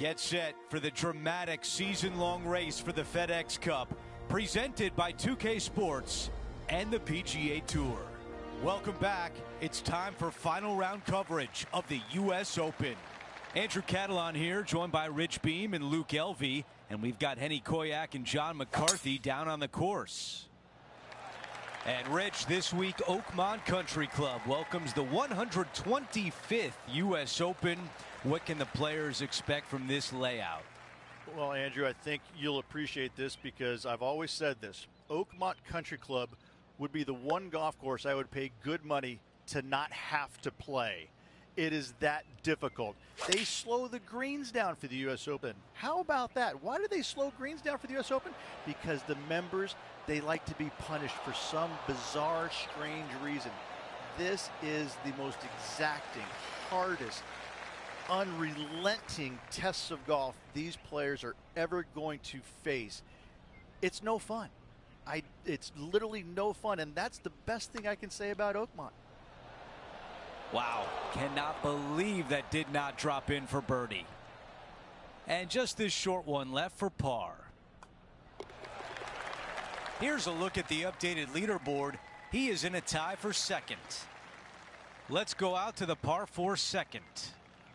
Get set for the dramatic season-long race for the FedEx Cup, presented by 2K Sports and the PGA Tour. Welcome back. It's time for final round coverage of the U.S. Open. Andrew Catalan here, joined by Rich Beam and Luke Elvey, and we've got Henny Koyak and John McCarthy down on the course. And Rich, this week Oakmont Country Club welcomes the 125th U.S. Open. What can the players expect from this layout? Well, Andrew, I think you'll appreciate this because I've always said this. Oakmont Country Club would be the one golf course I would pay good money to not have to play. It is that difficult. They slow the greens down for the U.S. Open. How about that? Why do they slow greens down for the U.S. Open? Because the members, they like to be punished for some bizarre, strange reason. This is the most exacting, hardest, unrelenting tests of golf these players are ever going to face. It's no fun. It's literally no fun, and that's the best thing I can say about Oakmont. Wow, cannot believe that did not drop in for birdie. And just this short one left for par. Here's a look at the updated leaderboard. He is in a tie for second. Let's go out to the par 4 second.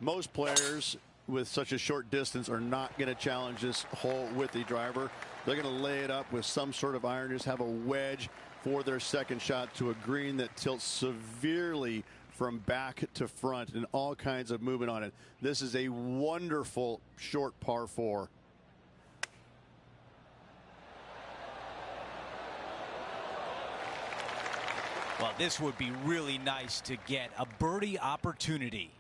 Most players with such a short distance are not going to challenge this hole with the driver. They're going to lay it up with some sort of iron, just have a wedge for their second shot to a green that tilts severely from back to front and all kinds of movement on it. This is a wonderful short par 4. Well, this would be really nice to get a birdie opportunity.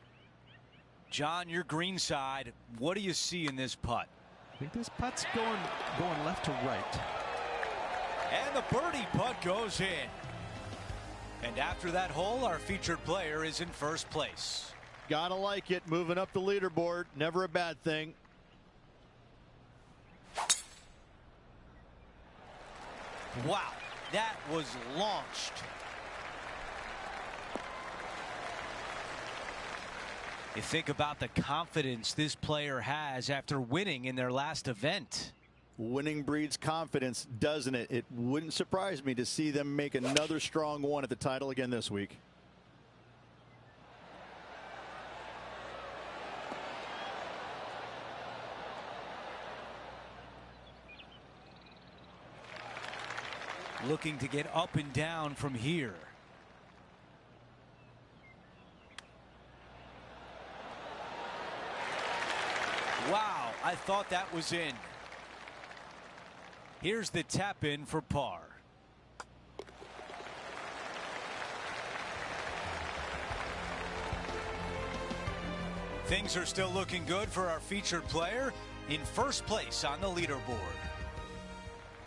John, your green side, what do you see in this putt? I think this putt's going left to right. And the birdie putt goes in. And after that hole, our featured player is in first place. Gotta like it, moving up the leaderboard, never a bad thing. Wow, that was launched. You think about the confidence this player has after winning in their last event. Winning breeds confidence, doesn't it? It wouldn't surprise me to see them make another strong one at the title again this week. Looking to get up and down from here. Wow, I thought that was in. Here's the tap in for par. Things are still looking good for our featured player in first place on the leaderboard.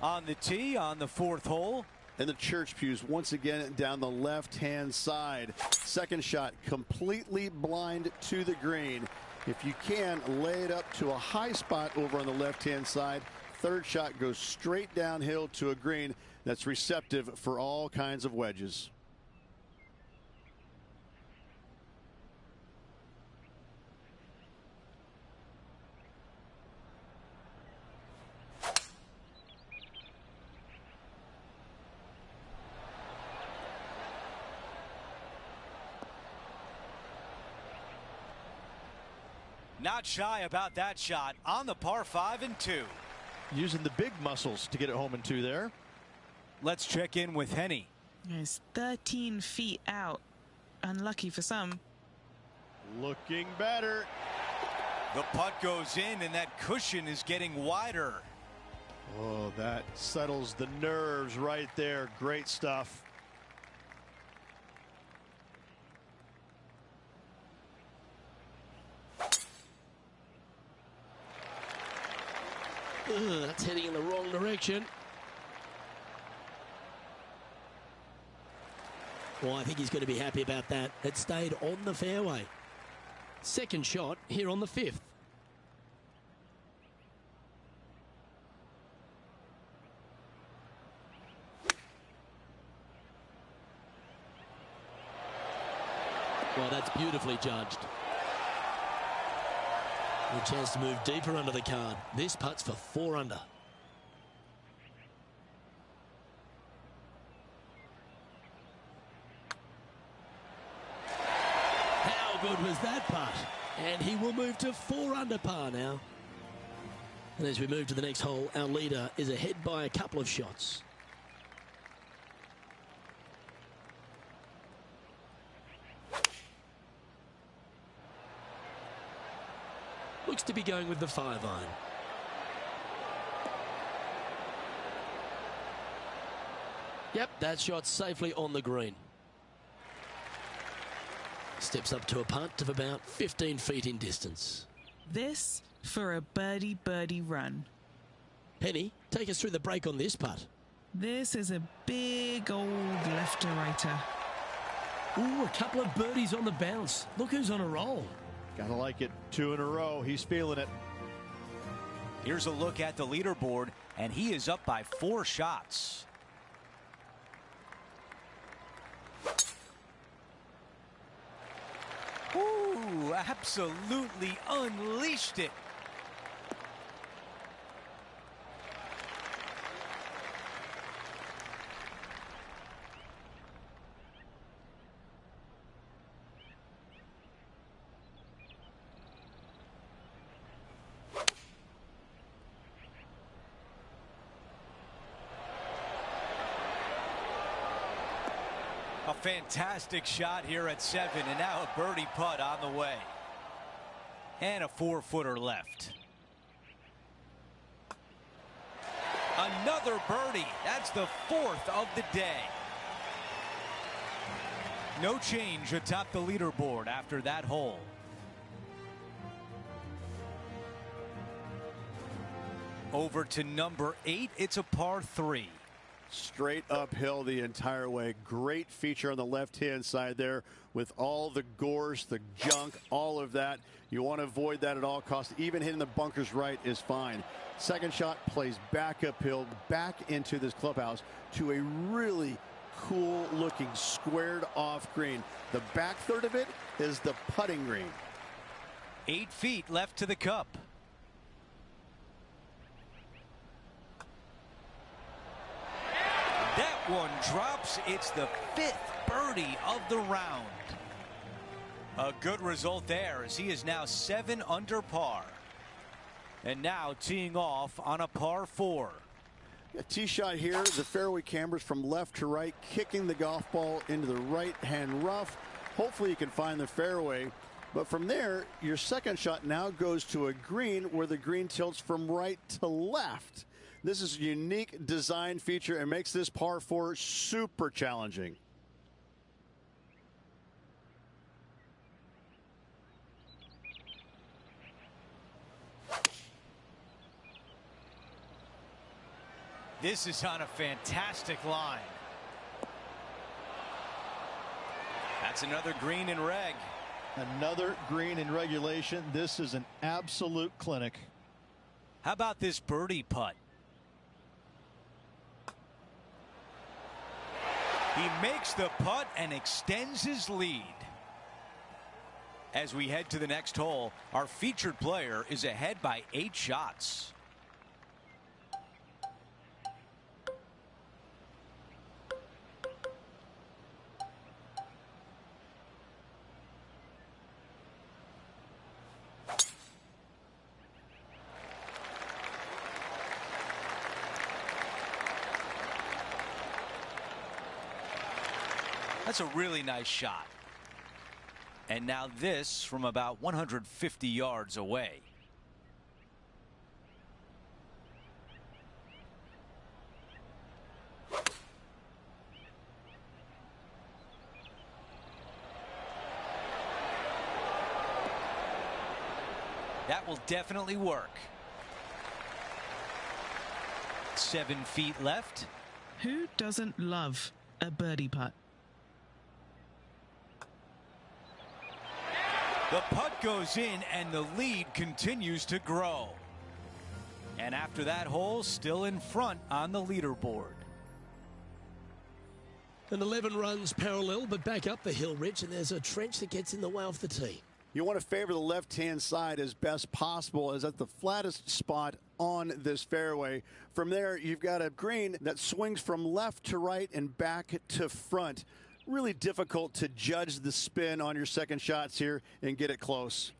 On the tee on the 4th hole. And the church pews once again down the left-hand side. Second shot completely blind to the green. If you can, lay it up to a high spot over on the left-hand side. Third shot goes straight downhill to a green that's receptive for all kinds of wedges. Not shy about that shot on the par 5 and 2. Using the big muscles to get it home in 2 there. Let's check in with Henny. It's 13 feet out. Unlucky for some. Looking better. The putt goes in and that cushion is getting wider. Oh, that settles the nerves right there. Great stuff. That's heading in the wrong direction. Well, I think he's going to be happy about that. It stayed on the fairway. Second shot here on the 5th. Well, that's beautifully judged. A chance to move deeper under the card. This putt's for 4 under. How good was that putt? And he will move to 4 under par now. And as we move to the next hole, our leader is ahead by a couple of shots. Looks to be going with the 5-iron. Yep, that shot safely on the green. Steps up to a putt of about 15 feet in distance. This for a birdie run. Penny, take us through the break on this putt. This is a big old lefter-righter. Ooh, a couple of birdies on the bounce. Look who's on a roll. Gotta like it. 2 in a row. He's feeling it. Here's a look at the leaderboard, and he is up by 4 shots. Ooh, absolutely unleashed it. A fantastic shot here at 7, and now a birdie putt on the way. And a 4-footer left. Another birdie. That's the 4th of the day. No change atop the leaderboard after that hole. Over to number 8. It's a par 3. Straight uphill the entire way. Great feature on the left-hand side there with all the gorse, the junk, all of that. You want to avoid that at all costs. Even hitting the bunkers right is fine. Second shot plays back uphill, back into this clubhouse to a really cool looking squared off green. The back third of it is the putting green. 8 feet left to the cup. That one drops. It's the 5th birdie of the round. A good result there as he is now 7 under par. And now teeing off on a par 4. A tee shot here. The fairway cambers from left to right, kicking the golf ball into the right hand rough. Hopefully you can find the fairway. But from there, your second shot now goes to a green where the green tilts from right to left. This is a unique design feature and makes this par 4 super challenging. This is on a fantastic line. That's another green in reg. Another green in regulation. This is an absolute clinic. How about this birdie putt? He makes the putt and extends his lead. As we head to the next hole, our featured player is ahead by 8 shots. That's a really nice shot. And now this from about 150 yards away. That will definitely work. 7 feet left. Who doesn't love a birdie putt? The putt goes in and the lead continues to grow. And after that hole, still in front on the leaderboard. An 11 runs parallel, but back up the hill, Rich, and there's a trench that gets in the way off the tee. You want to favor the left-hand side as best possible, as that's the flattest spot on this fairway. From there, you've got a green that swings from left to right and back to front. Really difficult to judge the spin on your second shots here and get it close.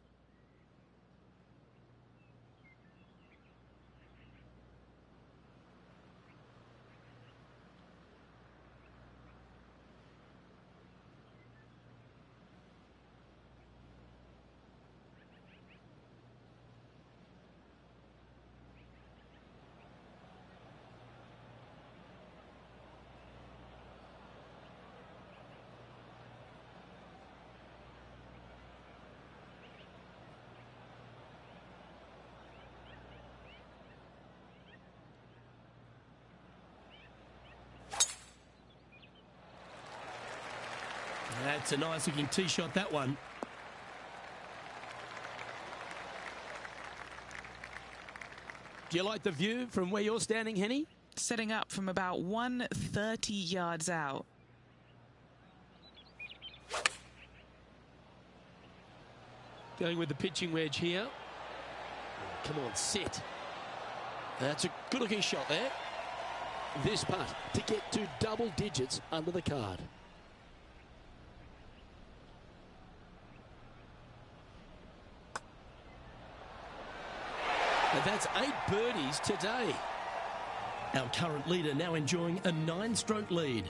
That's a nice looking tee shot, that one. Do you like the view from where you're standing, Henny? Setting up from about 130 yards out. Going with the pitching wedge here. Come on, sit. That's a good looking shot there. This putt to get to double digits under the card. And that's 8 birdies today. Our current leader now enjoying a 9-stroke lead.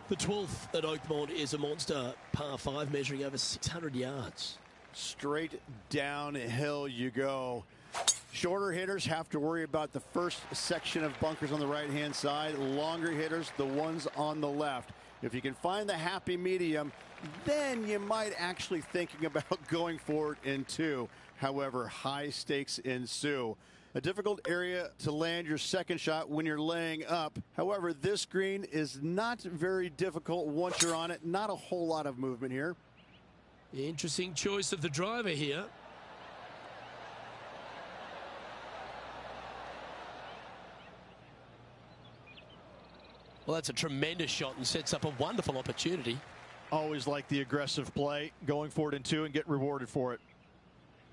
The 12th at Oakmont is a monster par 5 measuring over 600 yards. Straight downhill you go. Shorter hitters have to worry about the first section of bunkers on the right-hand side. Longer hitters, the ones on the left. If you can find the happy medium, then you might actually thinking about going for it in 2. However, high stakes ensue. A difficult area to land your second shot when you're laying up. However, this green is not very difficult once you're on it. Not a whole lot of movement here. Interesting choice of the driver here. Well, that's a tremendous shot and sets up a wonderful opportunity. Always like the aggressive play, going for it in 2 and get rewarded for it.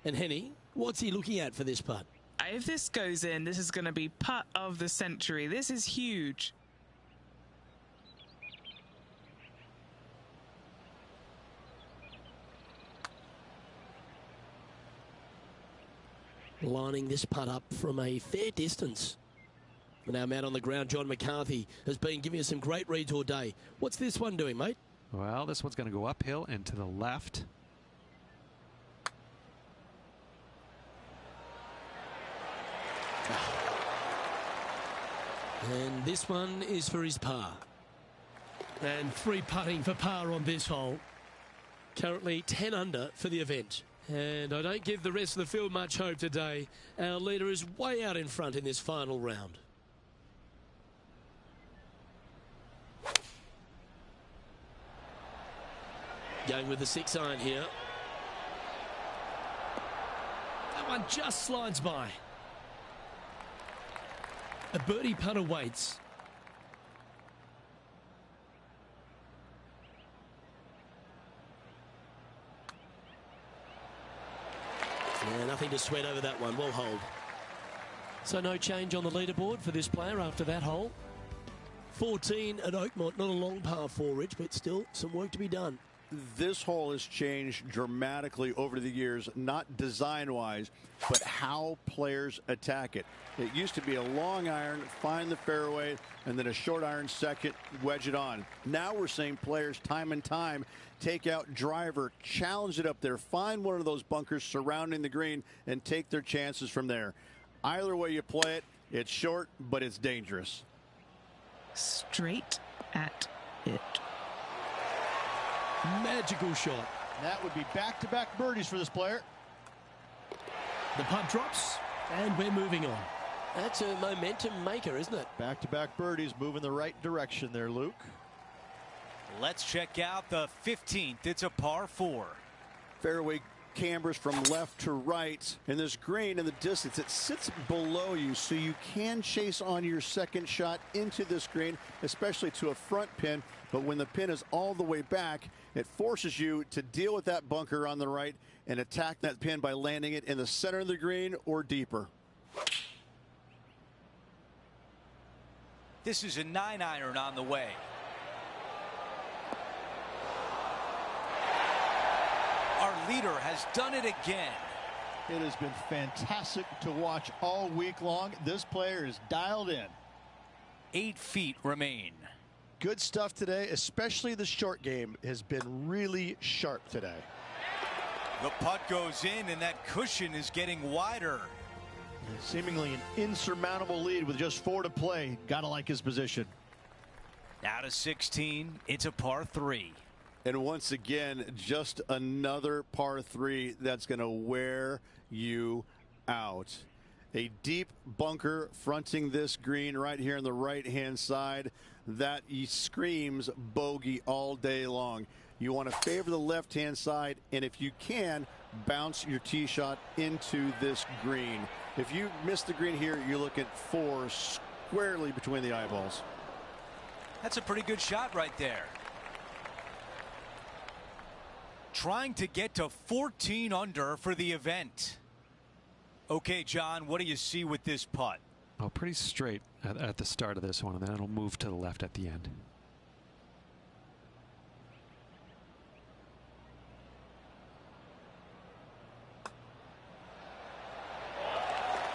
And Henny, what's he looking at for this putt? If this goes in, this is going to be putt of the century. This is huge. Lining this putt up from a fair distance. And our man on the ground, John McCarthy, has been giving us some great reads all day. What's this one doing, mate? Well, this one's going to go uphill and to the left. And this one is for his par. And 3 putting for par on this hole. Currently 10 under for the event. And I don't give the rest of the field much hope today. Our leader is way out in front in this final round. Going with the 6-iron here. That one just slides by. A birdie putt awaits. Yeah, nothing to sweat over that one. Well hold. So no change on the leaderboard for this player after that hole. 14 at Oakmont. Not a long par 4, Rich, but still some work to be done. This hole has changed dramatically over the years, not design-wise, but how players attack it. It used to be a long iron, find the fairway, and then a short iron second, wedge it on. Now we're seeing players time and time take out driver, challenge it up there, find one of those bunkers surrounding the green, and take their chances from there. Either way you play it, it's short, but it's dangerous. Straight at it. Magical shot. That would be back-to-back birdies for this player. The putt drops, and we're moving on. That's a momentum maker, isn't it? Back-to-back birdies, moving the right direction there, Luke. Let's check out the 15th. It's a par 4. Fairway cambers from left to right. And this green in the distance, it sits below you, so you can chase on your second shot into this green, especially to a front pin. But when the pin is all the way back, it forces you to deal with that bunker on the right and attack that pin by landing it in the center of the green or deeper. This is a 9-iron on the way. Our leader has done it again. It has been fantastic to watch all week long. This player is dialed in. 8 feet remain. Good stuff today, especially the short game has been really sharp today. The putt goes in, and that cushion is getting wider. Seemingly an insurmountable lead with just 4 to play. Gotta like his position. Now to 16. It's a par 3. And once again, just another par 3 that's going to wear you out. A deep bunker fronting this green right here on the right-hand side. That screams bogey all day long. You want to favor the left-hand side, and if you can, bounce your tee shot into this green. If you miss the green here, you're looking 4 squarely between the eyeballs. That's a pretty good shot right there. Trying to get to 14 under for the event. Okay, John, what do you see with this putt? Oh, pretty straight at the start of this one, and then it'll move to the left at the end.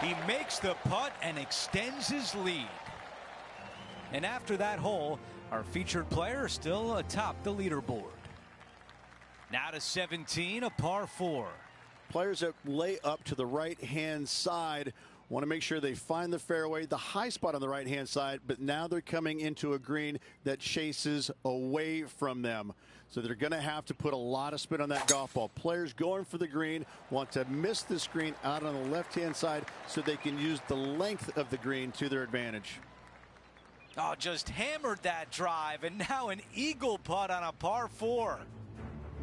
He makes the putt and extends his lead. And after that hole, our featured player is still atop the leaderboard. Now to 17, a par 4. Players that lay up to the right-hand side want to make sure they find the fairway, the high spot on the right-hand side, but now they're coming into a green that chases away from them. So they're going to have to put a lot of spin on that golf ball. Players going for the green want to miss this green out on the left-hand side so they can use the length of the green to their advantage. Oh, just hammered that drive, and now an eagle putt on a par 4.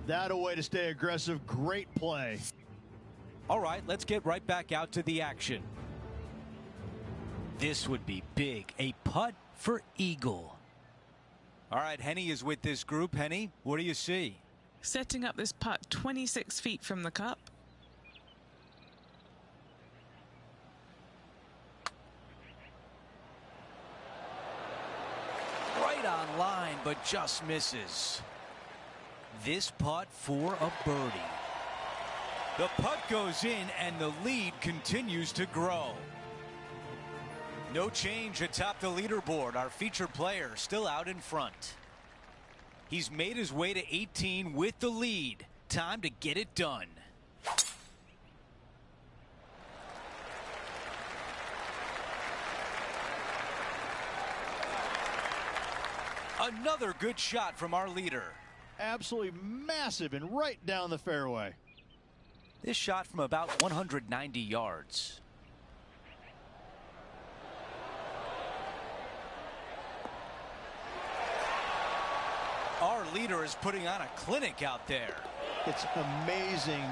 That a way to stay aggressive. Great play. All right, let's get right back out to the action. This would be big. A putt for eagle. All right, Henny is with this group. Henny, what do you see? Setting up this putt 26 feet from the cup. Right on line, but just misses. This putt for a birdie. The putt goes in, and the lead continues to grow. No change atop the leaderboard. Our featured player still out in front. He's made his way to 18 with the lead. Time to get it done. Another good shot from our leader. Absolutely massive and right down the fairway. This shot from about 190 yards. Our leader is putting on a clinic out there. It's amazing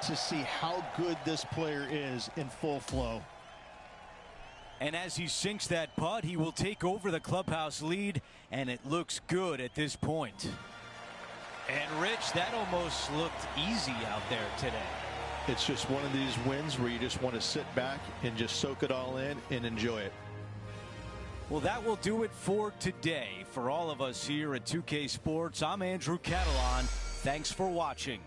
to see how good this player is in full flow. And as he sinks that putt, he will take over the clubhouse lead, and it looks good at this point. And Rich, that almost looked easy out there today. It's just one of these wins where you just want to sit back and just soak it all in and enjoy it. Well, that will do it for today. For all of us here at 2K Sports, I'm Andrew Catalan. Thanks for watching.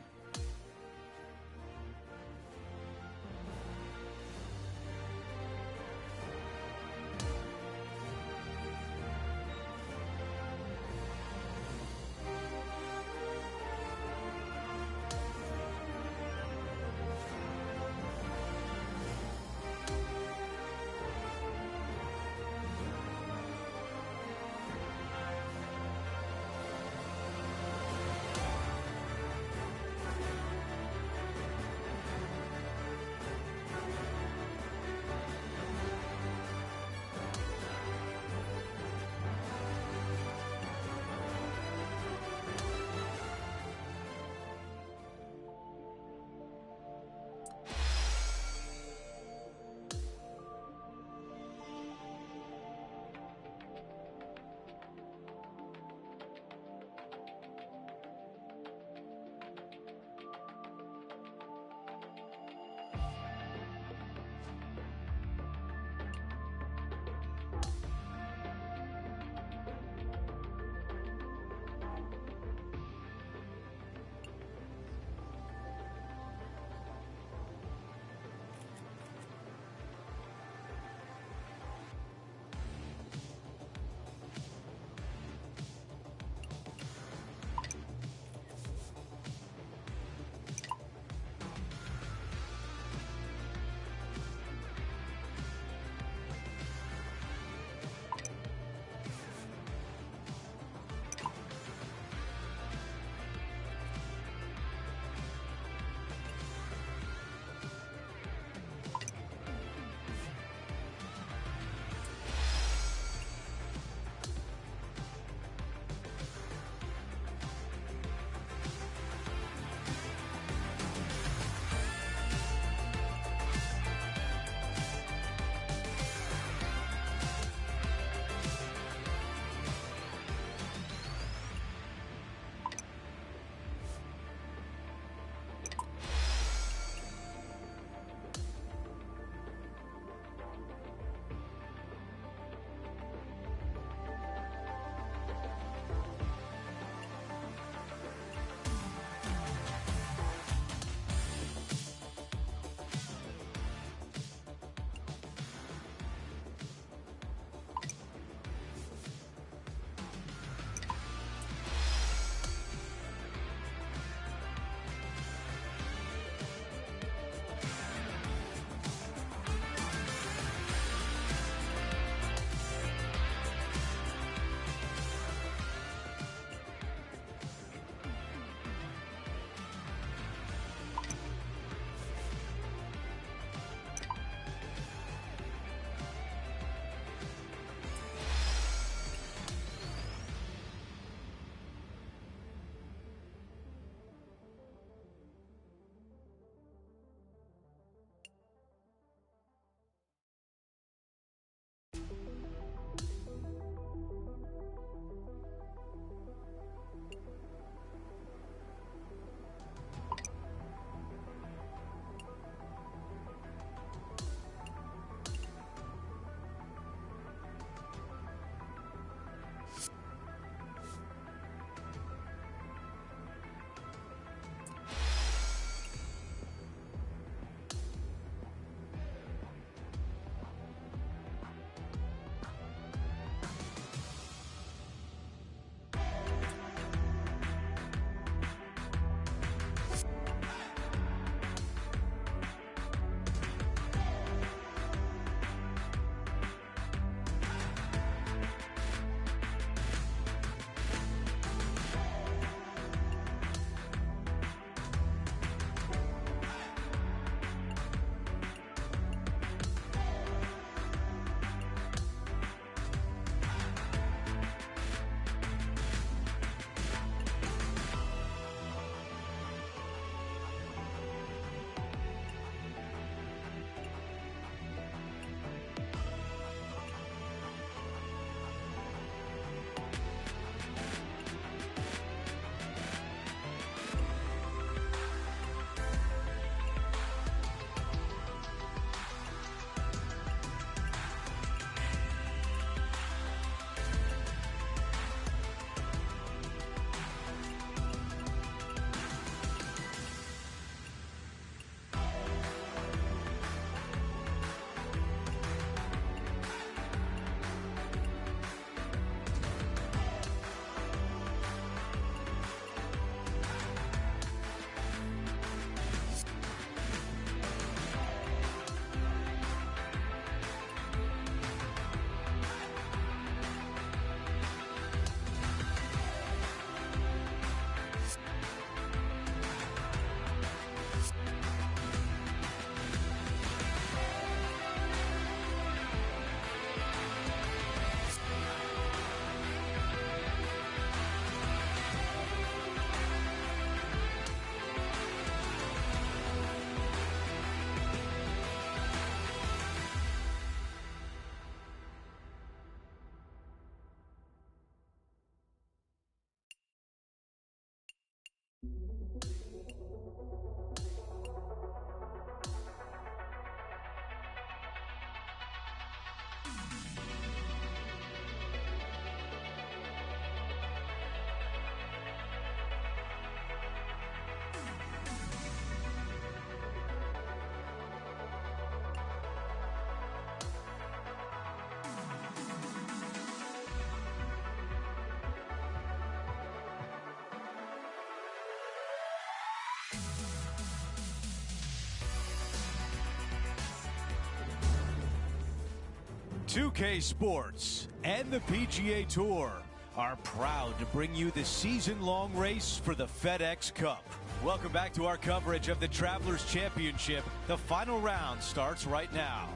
2K Sports and the PGA Tour are proud to bring you the season-long race for the FedEx Cup. Welcome back to our coverage of the Travelers Championship. The final round starts right now.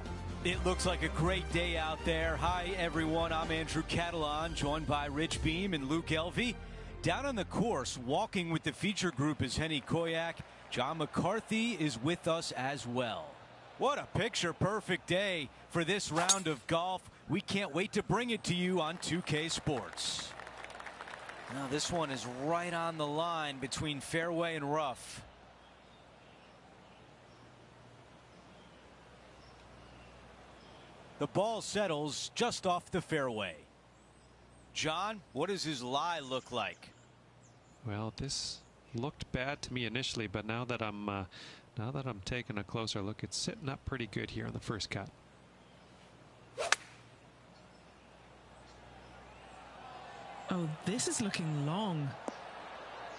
It looks like a great day out there. Hi, everyone. I'm Andrew Catalan, joined by Rich Beam and Luke Elvey. Down on the course, walking with the feature group is Henny Koyak. John McCarthy is with us as well. What a picture-perfect day for this round of golf. We can't wait to bring it to you on 2K Sports. Now this one is right on the line between fairway and rough. The ball settles just off the fairway. John, what does his lie look like? Well, this looked bad to me initially, but now that I'm taking a closer look, it's sitting up pretty good here on the first cut. Oh, this is looking long.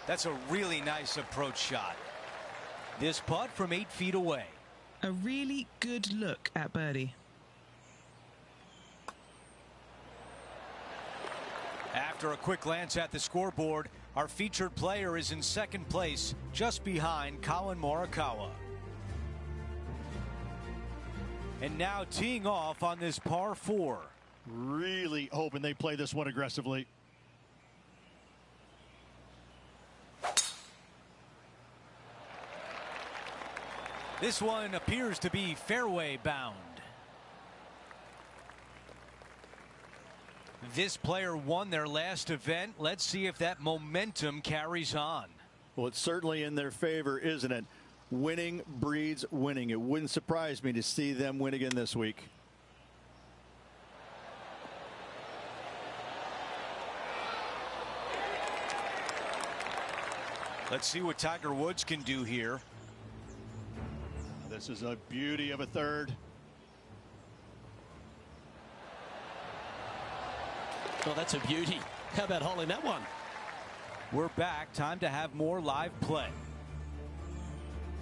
That's a really nice approach shot. This putt from 8 feet away. A really good look at birdie. After a quick glance at the scoreboard, our featured player is in second place, just behind Colin Morikawa. And now teeing off on this par 4. Really hoping they play this one aggressively. This one appears to be fairway bound. This player won their last event. Let's see if that momentum carries on. Well, it's certainly in their favor, isn't it? Winning breeds winning. It wouldn't surprise me to see them win again this week. Let's see what Tiger Woods can do here. This is a beauty of a third. Oh, that's a beauty. How about holding that one? We're back. Time to have more live play.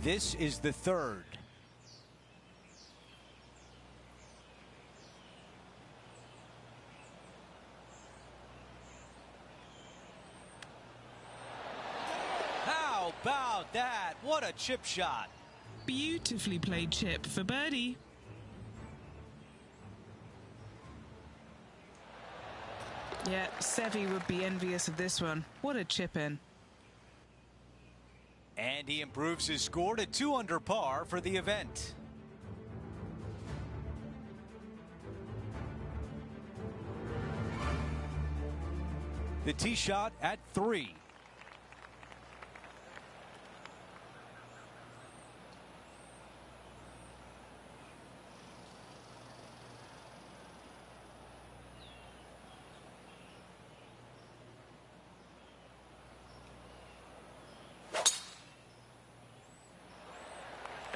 This is the third. How about that? What a chip shot. Beautifully played chip for birdie. Yeah, Seve would be envious of this one. What a chip in. And he improves his score to 2 under par for the event. The tee shot at 3.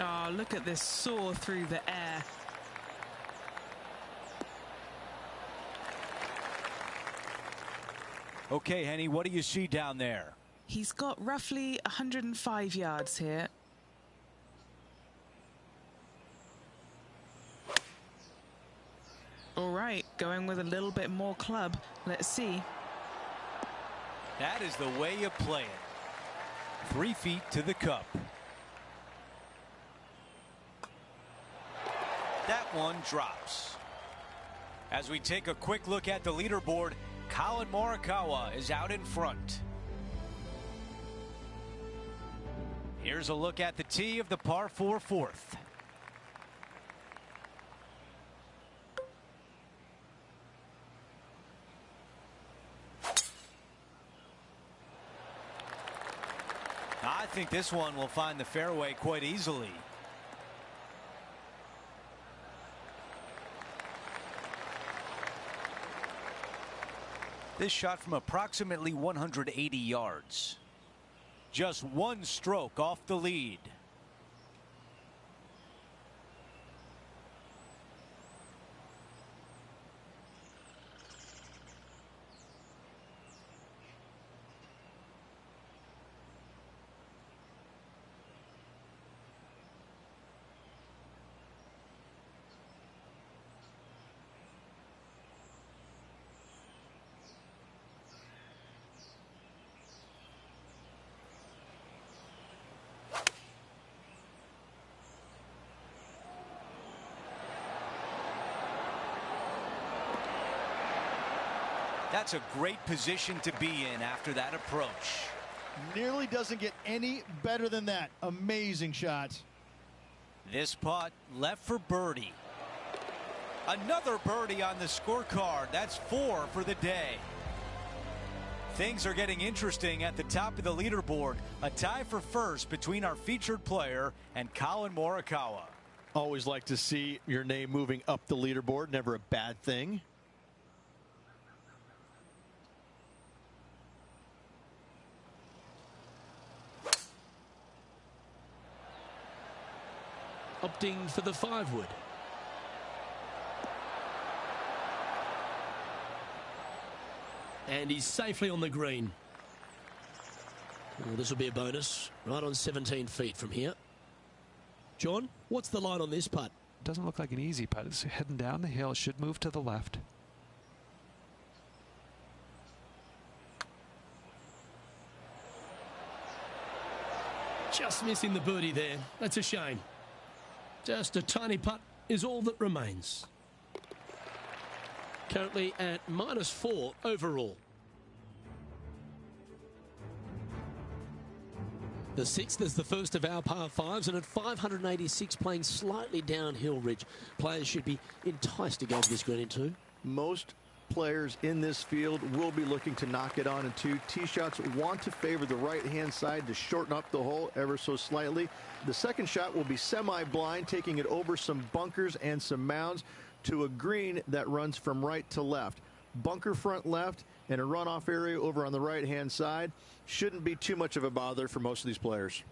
Oh, look at this soar through the air. Okay, Henny, what do you see down there? He's got roughly 105 yards here. All right, going with a little bit more club. Let's see. That is the way you play it. 3 feet to the cup. That one drops. As we take a quick look at the leaderboard, Colin Morikawa is out in front. Here's a look at the tee of the par 4 fourth. I think this one will find the fairway quite easily. This shot from approximately 180 yards. Just 1 stroke off the lead. That's a great position to be in after that approach. Nearly doesn't get any better than that. Amazing shot. This putt left for birdie. Another birdie on the scorecard. That's 4 for the day. Things are getting interesting at the top of the leaderboard. A tie for first between our featured player and Collin Morikawa. Always like to see your name moving up the leaderboard. Never a bad thing. Opting for the 5-wood. And he's safely on the green. Well, this will be a bonus. Right on 17 feet from here. John, what's the line on this putt? Doesn't look like an easy putt. It's heading down the hill. Should move to the left. Just missing the birdie there. That's a shame. Just a tiny putt is all that remains. Currently at -4 overall. The 6th is the first of our par 5s, and at 586 playing slightly downhill, Rich, players should be enticed to go for this green in 2. Most players in this field will be looking to knock it on in 2. Tee shots want to favor the right-hand side to shorten up the hole ever so slightly. The second shot will be semi-blind, taking it over some bunkers and some mounds to a green that runs from right to left. Bunker front left and a runoff area over on the right-hand side. Shouldn't be too much of a bother for most of these players.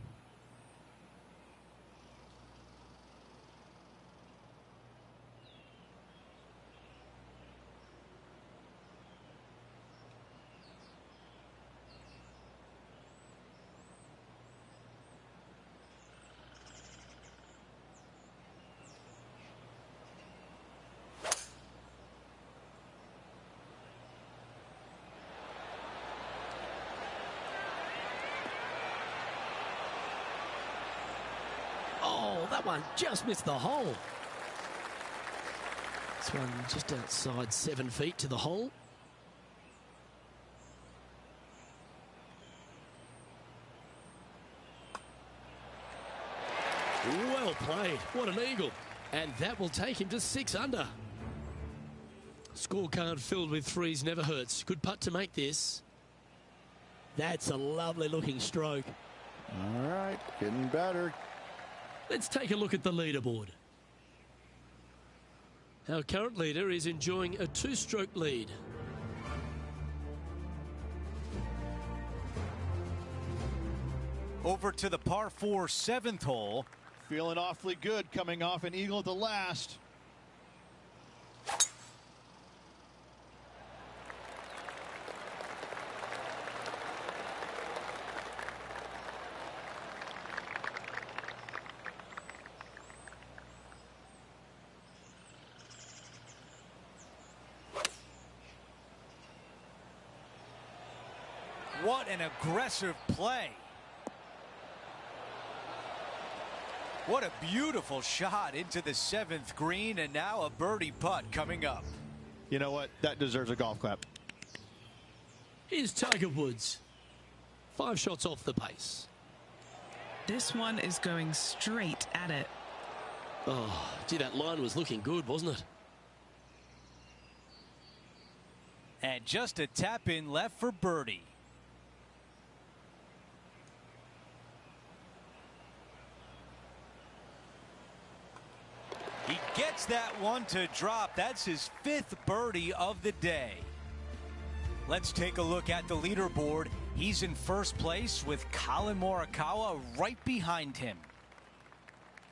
Oh, that one just missed the hole. This one just outside 7 feet to the hole. Well played. What an eagle. And that will take him to 6 under. Scorecard filled with 3s never hurts. Good putt to make this. That's a lovely looking stroke. All right, getting better. Let's take a look at the leaderboard. Our current leader is enjoying a 2-stroke lead. Over to the par 4 7th hole. Feeling awfully good coming off an eagle at the last. What an aggressive play. What a beautiful shot into the 7th green, and now a birdie putt coming up. You know what? That deserves a golf clap. Here's Tiger Woods. 5 shots off the pace. This one is going straight at it. Oh, gee, that line was looking good, wasn't it? And just a tap in left for birdie. He gets that one to drop. That's his 5th birdie of the day. Let's take a look at the leaderboard. He's in first place with Collin Morikawa right behind him.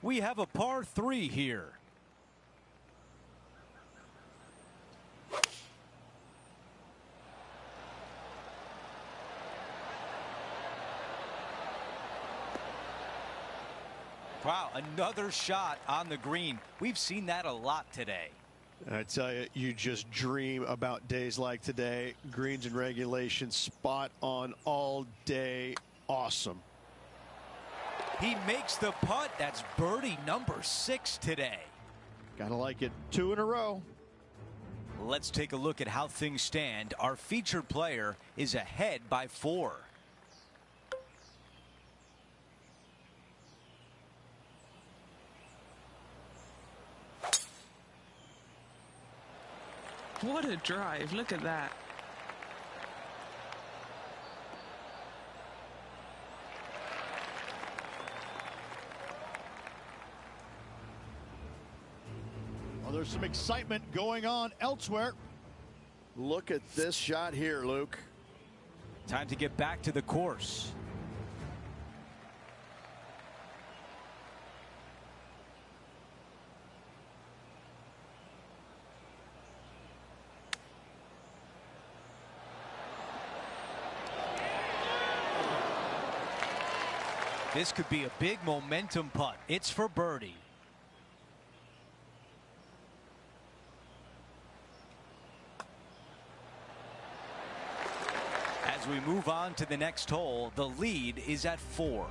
We have a par 3 here. Wow, another shot on the green. We've seen that a lot today. I tell you, you just dream about days like today. Greens and regulation, spot on all day. Awesome. He makes the putt. That's birdie number 6 today. Gotta like it. 2 in a row. Let's take a look at how things stand. Our featured player is ahead by 4. What a drive. Look at that. Well, there's some excitement going on elsewhere. Look at this shot here, Luke. Time to get back to the course. This could be a big momentum putt. It's for birdie. As we move on to the next hole, the lead is at 4.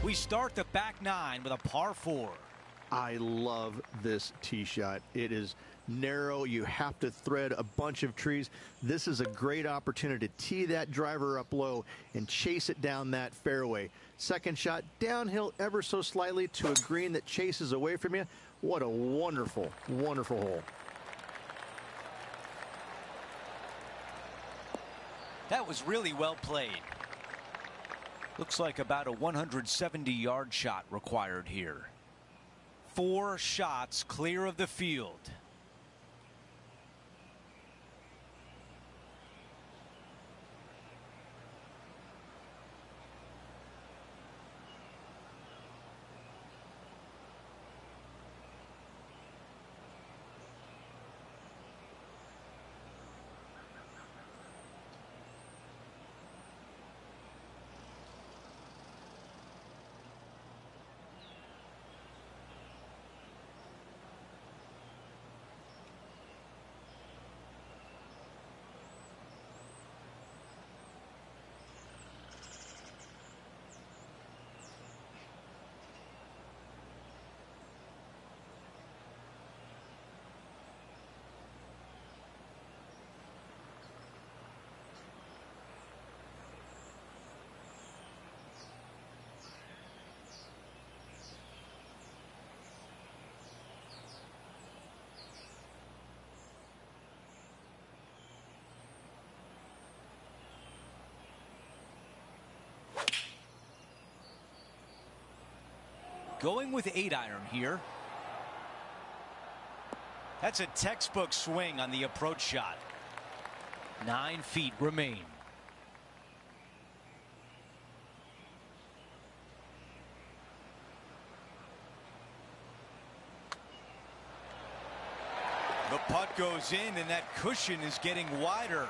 We start the back 9 with a par 4. I love this tee shot. It is narrow. You have to thread a bunch of trees. This is a great opportunity to tee that driver up low and chase it down that fairway. Second shot downhill ever so slightly to a green that chases away from you. What a wonderful, wonderful hole. That was really well played. Looks like about a 170-yard shot required here. 4 shots clear of the field. Going with 8-iron here. That's a textbook swing on the approach shot. 9 feet remain. The putt goes in, and that cushion is getting wider.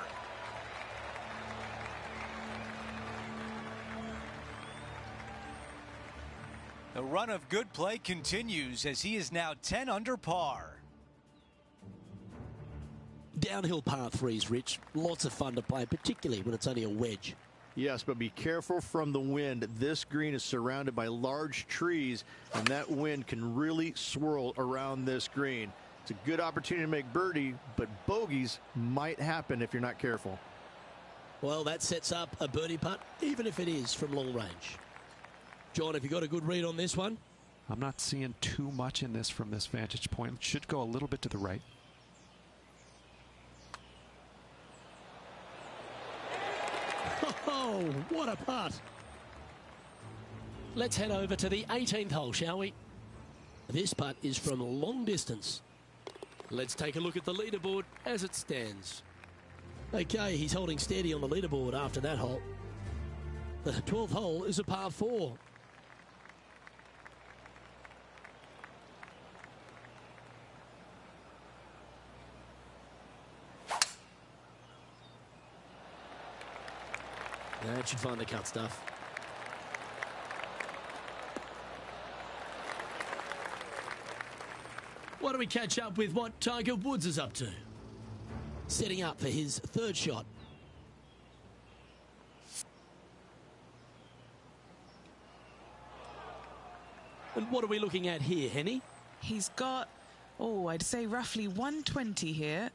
The run of good play continues as he is now 10 under par. Downhill par 3s, Rich. Lots of fun to play, particularly when it's only a wedge. Yes, but be careful from the wind. This green is surrounded by large trees, and that wind can really swirl around this green. It's a good opportunity to make birdie, but bogeys might happen if you're not careful. Well, that sets up a birdie putt, even if it is from long range. John, have you got a good read on this one? I'm not seeing too much in this from this vantage point. It should go a little bit to the right. Oh, what a putt. Let's head over to the 18th hole, shall we? This putt is from long distance. Let's take a look at the leaderboard as it stands. Okay, he's holding steady on the leaderboard after that hole. The 12th hole is a par 4. That should find the cut stuff. Why don't we catch up with what Tiger Woods is up to? Setting up for his 3rd shot. And what are we looking at here, Henny? He's got, oh, I'd say roughly 120 here.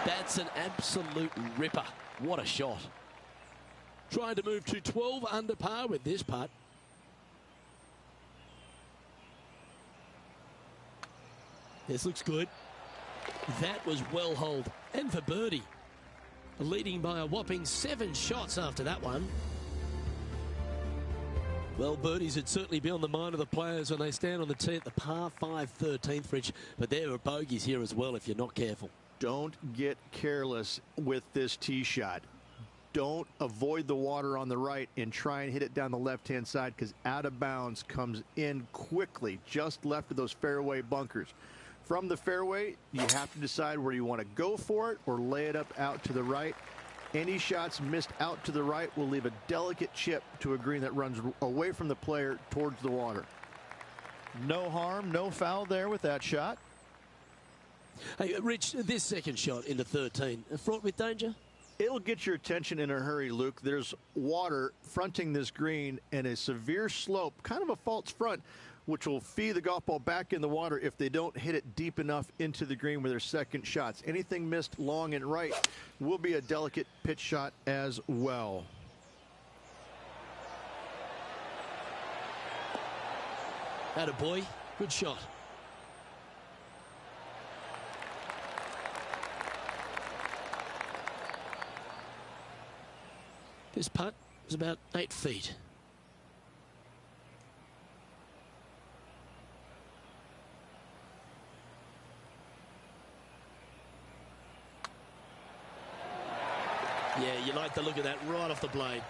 That's an absolute ripper. What a shot. Trying to move to 12 under par with this putt. This looks good. That was well holed. And for birdie. Leading by a whopping 7 shots after that one. Well, birdies would certainly be on the mind of the players when they stand on the tee at the par 5 13th, Rich. But there are bogeys here as well if you're not careful. Don't get careless with this tee shot. Don't avoid the water on the right and try and hit it down the left-hand side, because out of bounds comes in quickly, just left of those fairway bunkers. From the fairway, you have to decide where you want to go for it or lay it up out to the right. Any shots missed out to the right will leave a delicate chip to a green that runs away from the player towards the water. No harm, no foul there with that shot. Hey, Rich, this second shot into 13, fraught with danger? It'll get your attention in a hurry, Luke. There's water fronting this green and a severe slope, kind of a false front, which will feed the golf ball back in the water if they don't hit it deep enough into the green with their second shots. Anything missed long and right will be a delicate pitch shot as well. Attaboy, good shot. This putt is about 8 feet. Yeah, you like the look of that right off the blade.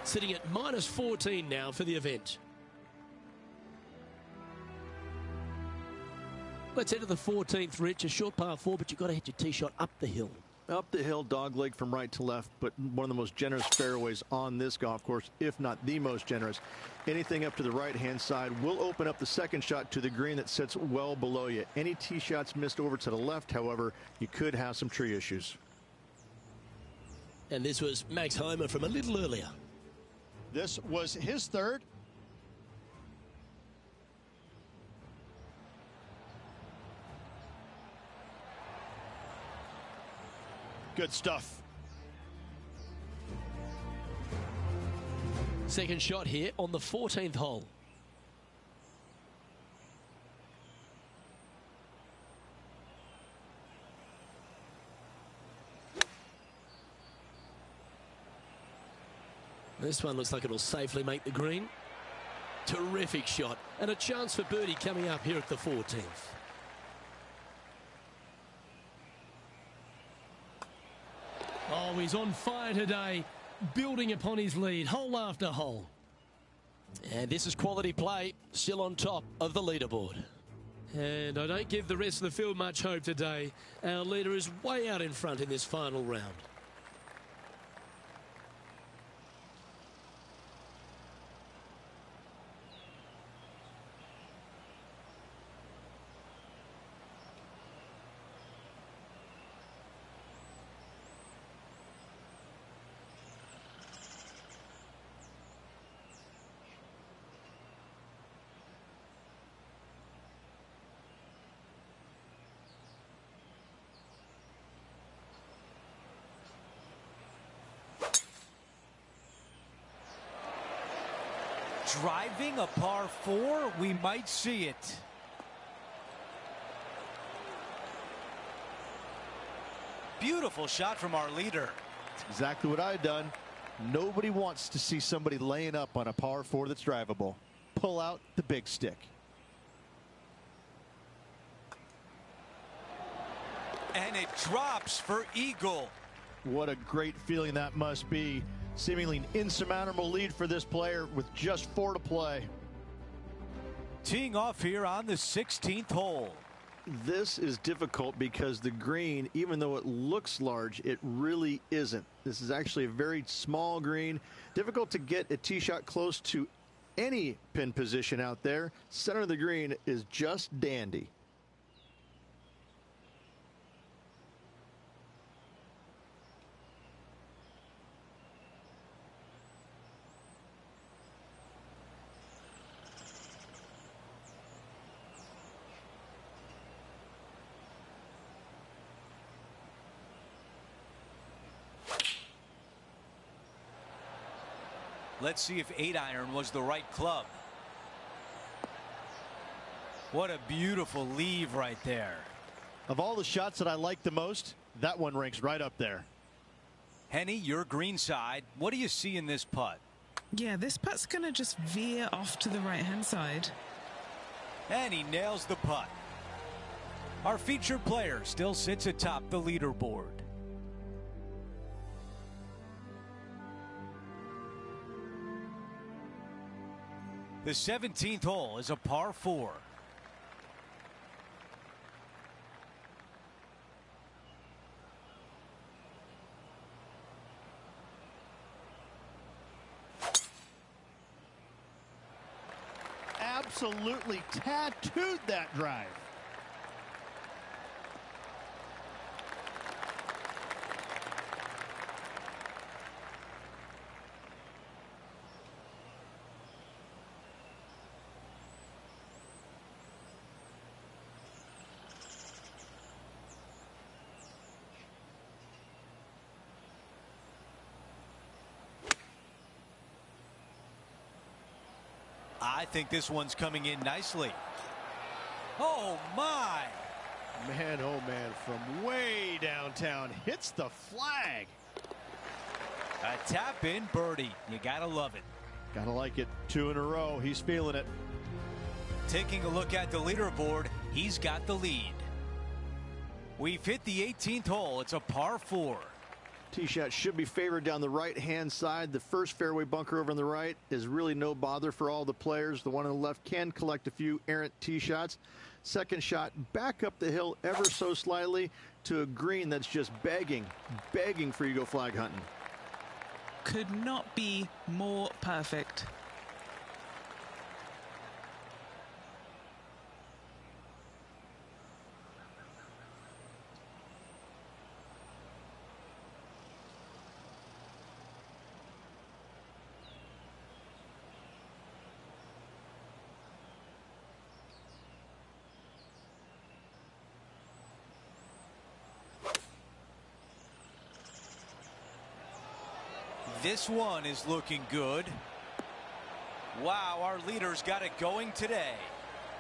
Sitting at minus 14 now for the event. Let's head to the 14th, Rich. A short par 4, but you've got to hit your tee shot up the hill. Up the hill, dogleg from right to left, but one of the most generous fairways on this golf course, if not the most generous. Anything up to the right-hand side will open up the second shot to the green that sits well below you. Any tee shots missed over to the left, however, you could have some tree issues. And this was Max Homa from a little earlier. This was his third. Good stuff. Second shot here on the 14th hole. This one looks like it'll safely make the green. Terrific shot. And a chance for birdie coming up here at the 14th. Oh, he's on fire today, building upon his lead, hole after hole. And this is quality play, still on top of the leaderboard. And I don't give the rest of the field much hope today. Our leader is way out in front in this final round. Driving a par 4, we might see it. Beautiful shot from our leader. Exactly what I've done. Nobody wants to see somebody laying up on a par 4 that's drivable. Pull out the big stick. And it drops for eagle. What a great feeling that must be. Seemingly an insurmountable lead for this player with just 4 to play. Teeing off here on the 16th hole. This is difficult because the green, even though it looks large, it really isn't. This is actually a very small green. Difficult to get a tee shot close to any pin position out there. Center of the green is just dandy. Let's see if 8-iron was the right club. What a beautiful leave right there. Of all the shots that I like the most, that one ranks right up there. Henny, your green side. What do you see in this putt? Yeah, this putt's going to just veer off to the right-hand side. And he nails the putt. Our featured player still sits atop the leaderboard. The 17th hole is a par 4. Absolutely tattooed that drive. I think this one's coming in nicely. Oh my! Man, oh man, from way downtown, hits the flag. A tap in birdie. You gotta love it. Gotta like it. 2 in a row. He's feeling it. Taking a look at the leaderboard, he's got the lead. We've hit the 18th hole. It's a par 4. Tee shot should be favored down the right-hand side. The first fairway bunker over on the right is really no bother for all the players. The one on the left can collect a few errant tee shots. Second shot back up the hill ever so slightly to a green that's just begging for you to go flag hunting. Could not be more perfect. This one is looking good. Wow, our leader's got it going today.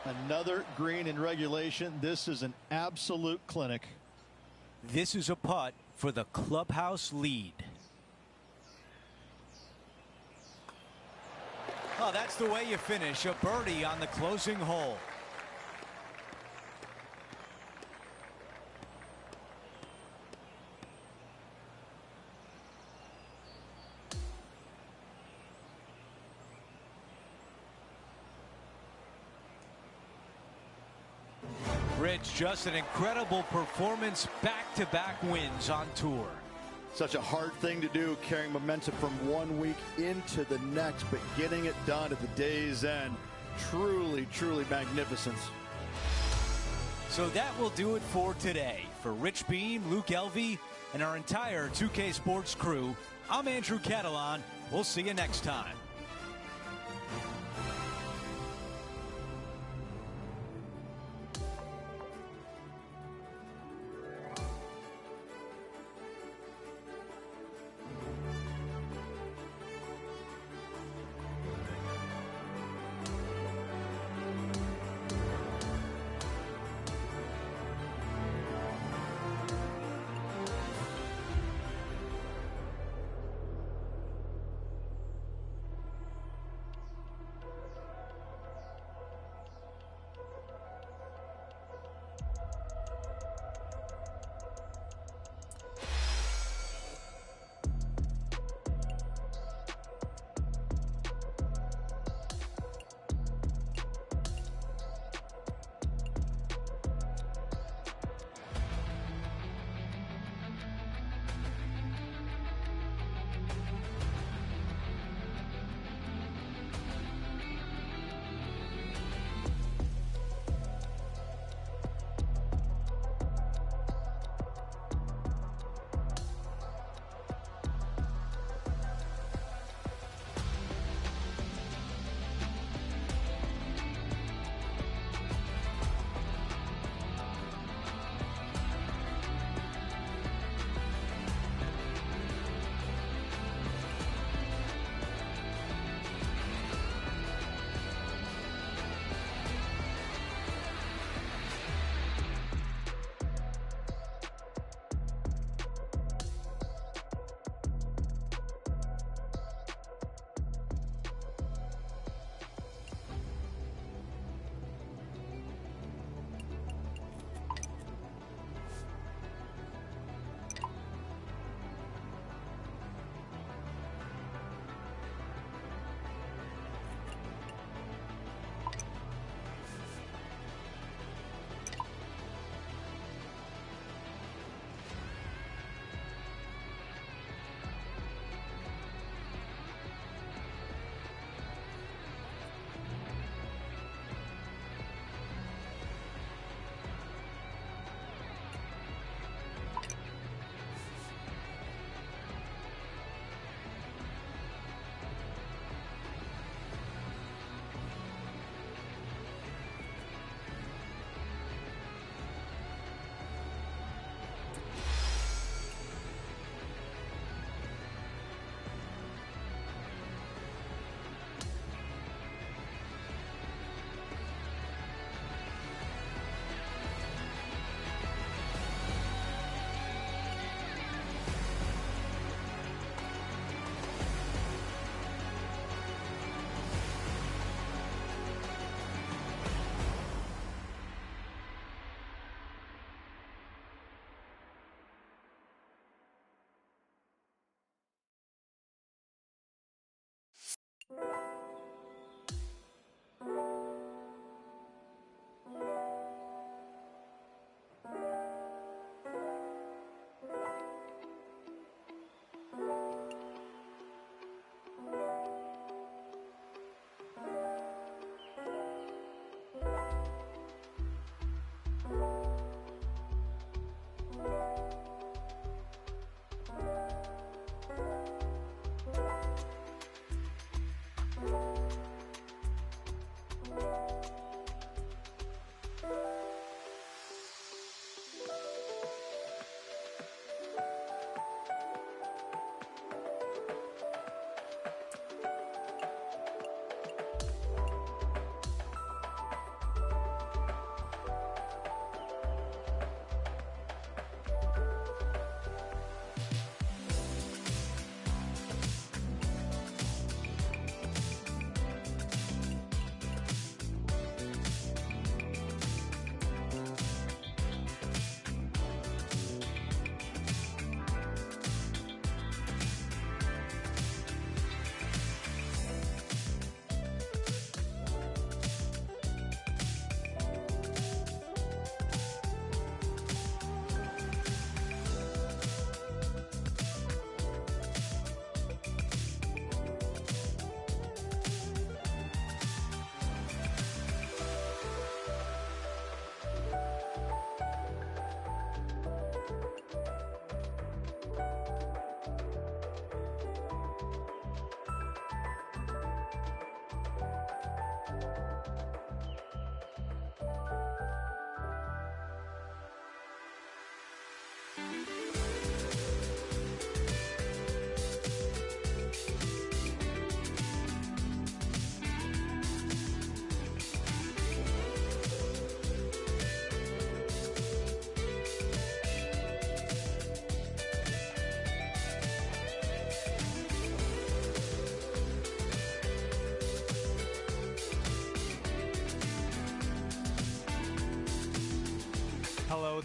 Another green in regulation. This is an absolute clinic. This is a putt for the clubhouse lead. Oh, that's the way you finish. A birdie on the closing hole. Rich, just an incredible performance, back-to-back wins on tour. Such a hard thing to do, carrying momentum from one week into the next, but getting it done at the day's end, truly magnificent. So that will do it for today. For Rich Beam, Luke Elvey, and our entire 2K Sports crew, I'm Andrew Catalan. We'll see you next time.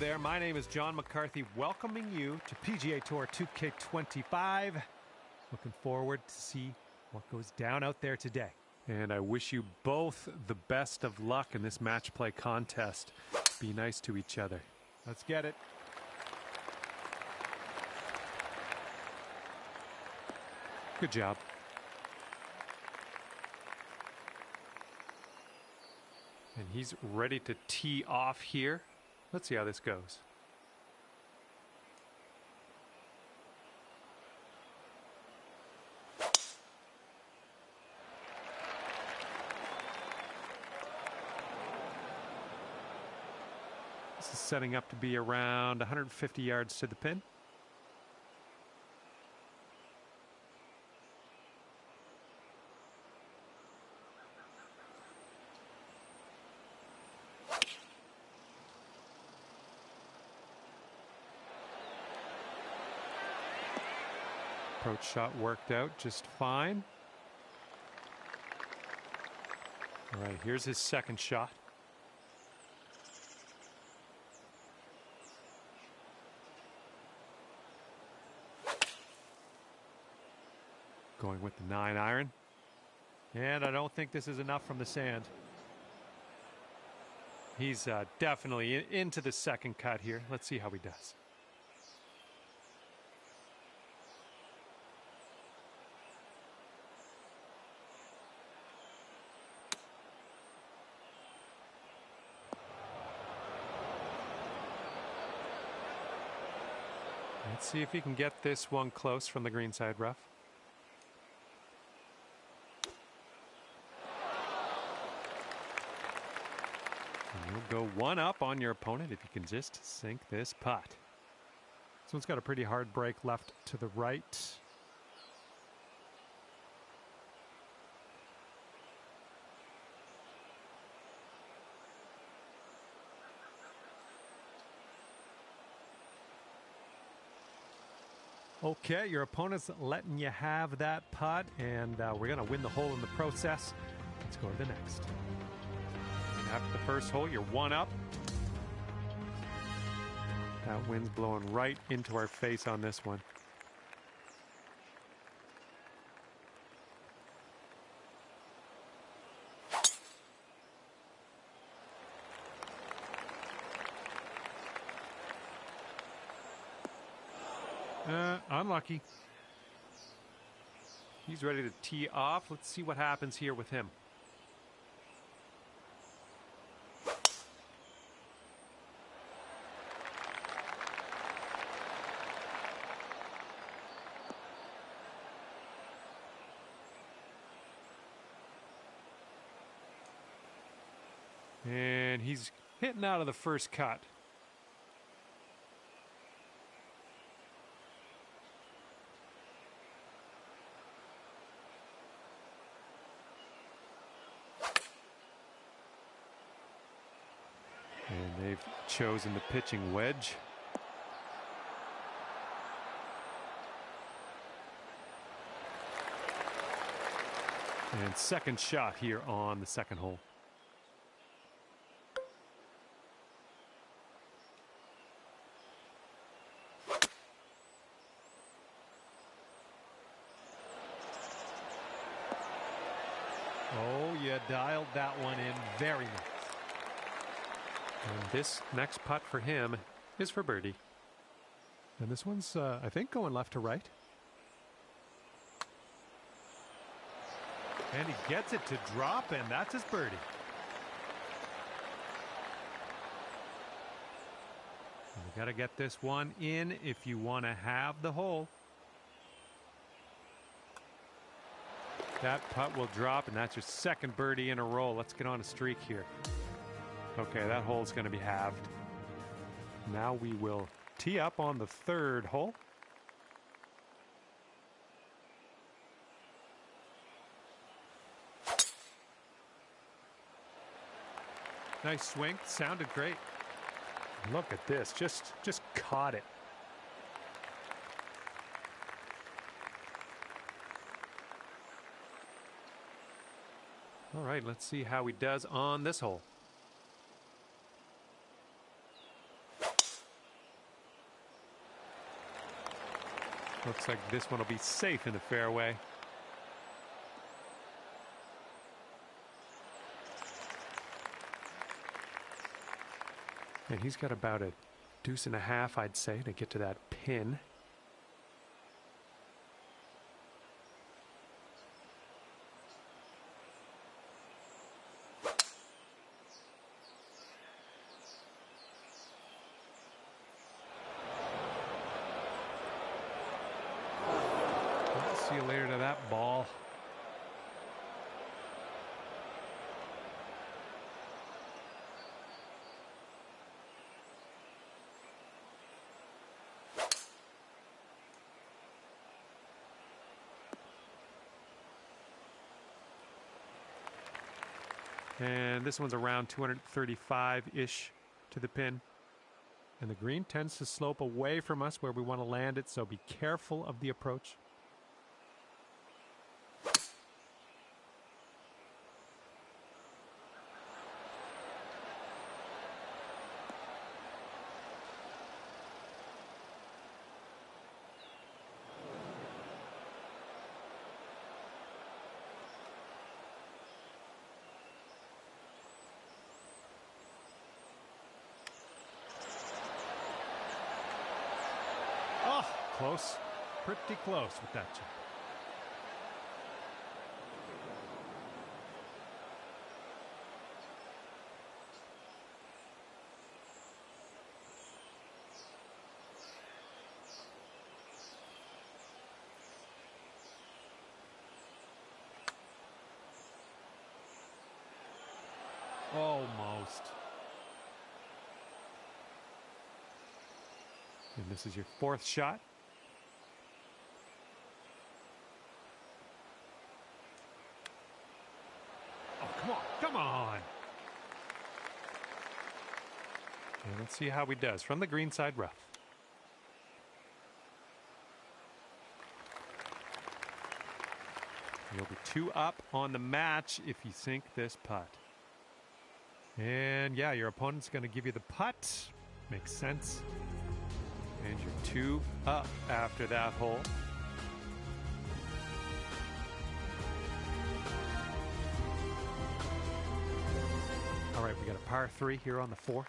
there. My name is John McCarthy, welcoming you to PGA Tour 2K25. Looking forward to see what goes down out there today. And I wish you both the best of luck in this match play contest. Be nice to each other. Let's get it. Good job. And he's ready to tee off here. Let's see how this goes. This is setting up to be around 150 yards to the pin. Approach shot worked out just fine. All right, here's his second shot. Going with the 9-iron. And I don't think this is enough from the sand. He's definitely into the second cut here. Let's see how he does. Let's see if he can get this one close from the greenside rough. And you'll go one up on your opponent if you can just sink this putt. This one's got a pretty hard break left to the right. Okay, your opponent's letting you have that putt, and we're going to win the hole in the process. Let's go to the next. And after the first hole, you're one up. That wind's blowing right into our face on this one. Unlucky. He's ready to tee off. Let's see what happens here with him. And he's hitting out of the first cut. And they've chosen the pitching wedge. And second shot here on the second hole. Oh, you dialed that one in very nice. And this next putt for him is for birdie. And this one's, I think, going left to right. And he gets it to drop, and that's his birdie. And you got to get this one in if you want to have the hole. That putt will drop, and that's your second birdie in a row. Let's get on a streak here. Okay, that hole's going to be halved. Now we will tee up on the third hole. Nice swing, sounded great. Look at this, just caught it. All right, let's see how he does on this hole. Looks like this one will be safe in the fairway. And he's got about a deuce and a half, I'd say, to get to that pin. See you later to that ball. And this one's around 235-ish to the pin. And the green tends to slope away from us where we want to land it, so be careful of the approach. Oh, close. Pretty close with that chip. Almost. And this is your fourth shot. Oh, come on, come on. And let's see how he does from the green side rough. You'll be 2 up on the match if you sink this putt. And yeah, your opponent's going to give you the putt. Makes sense. And you're 2 up after that hole. All right, we got a par 3 here on the 4th.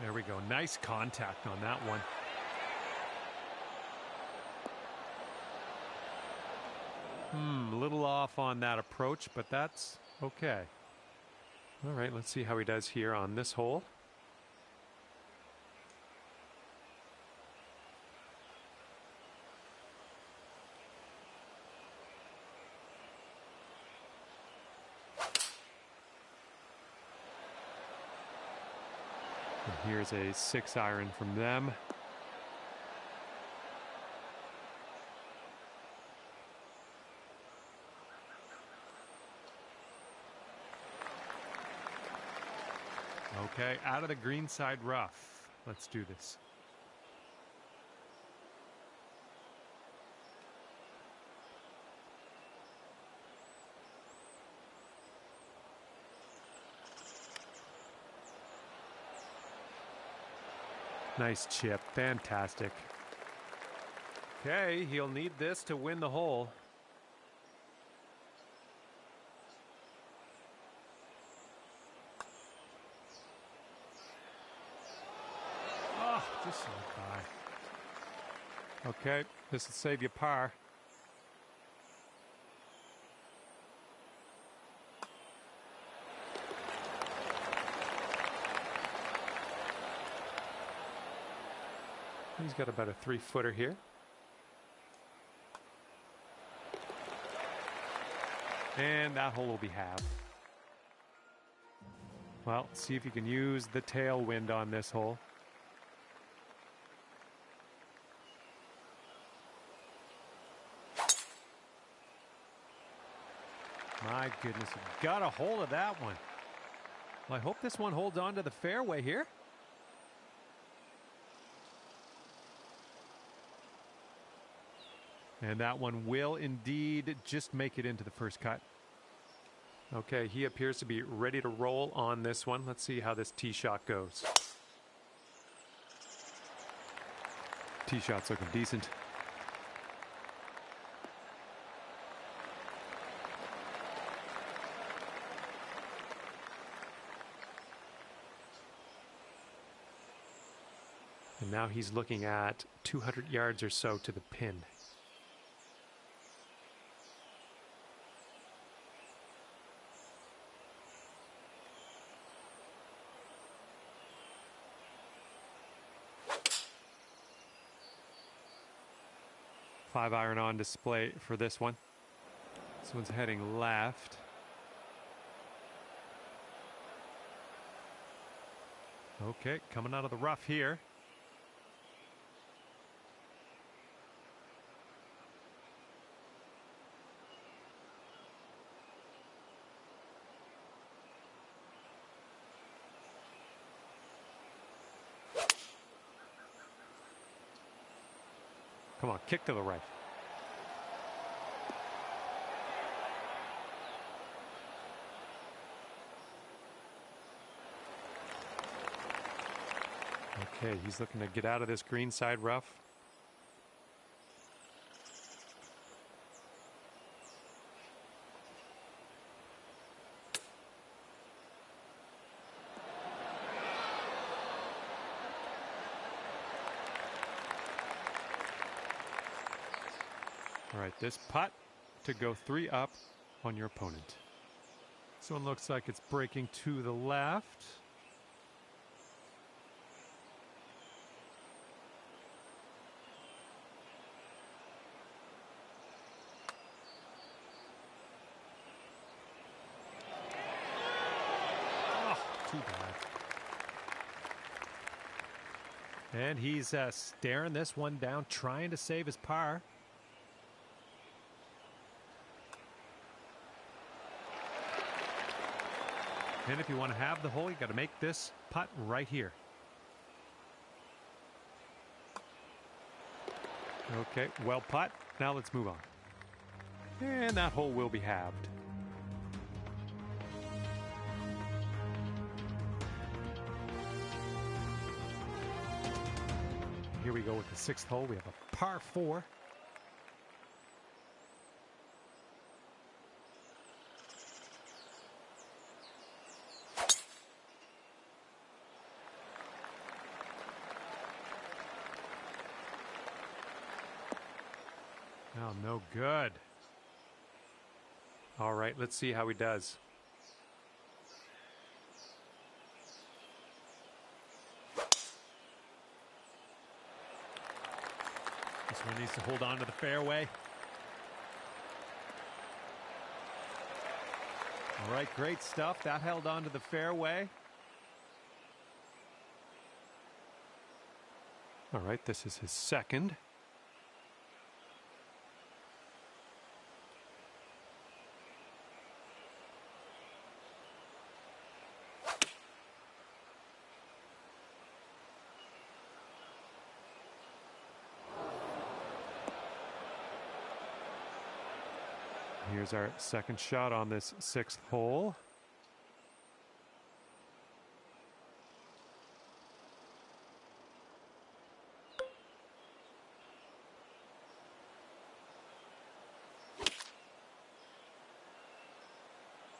There we go. Nice contact on that one. A little off on that approach, but that's okay. All right, let's see how he does here on this hole. And here's a 6-iron from them. Okay, out of the green side rough. Let's do this. Nice chip, fantastic. Okay, he'll need this to win the hole. Oh, just so by. Okay, this will save you par. He's got about a 3-footer here. And that hole will be halved. Well, see if you can use the tailwind on this hole. my goodness. You got a hold of that one. Well, I hope this one holds on to the fairway here. And that one will indeed just make it into the first cut. Okay, he appears to be ready to roll on this one. Let's see how this tee shot goes. Tee shot's looking decent. And now he's looking at 200 yards or so to the pin. Five iron on display for this one. This one's heading left. Okay, coming out of the rough here. Come on, kick to the right. Okay, he's looking to get out of this green side rough. All right, this putt to go 3 up on your opponent. This one looks like it's breaking to the left. Oh, too bad. And he's staring this one down, trying to save his par. And if you want to have the hole, you got to make this putt right here. Okay, well putt. Now let's move on. And that hole will be halved. Here we go with the 6th hole. We have a par 4. Oh, no good. All right, let's see how he does. This one needs to hold on to the fairway. All right, great stuff. That held on to the fairway. All right, this is his 2nd. Here's our 2nd shot on this 6th hole.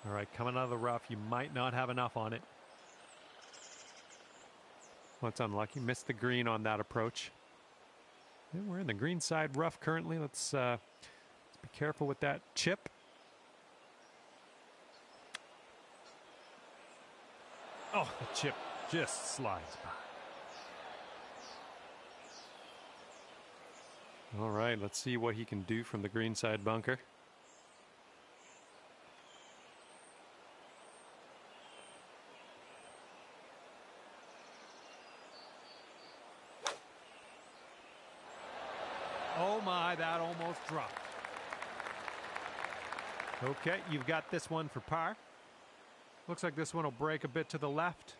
All right, coming out of the rough, you might not have enough on it. Well, it's unlucky. Missed the green on that approach. And we're in the green side rough currently. Let's be careful with that chip. Oh, the chip just slides by. All right, let's see what he can do from the green side bunker. Oh my, that almost dropped. Okay, you've got this one for par. Looks like this one will break a bit to the left.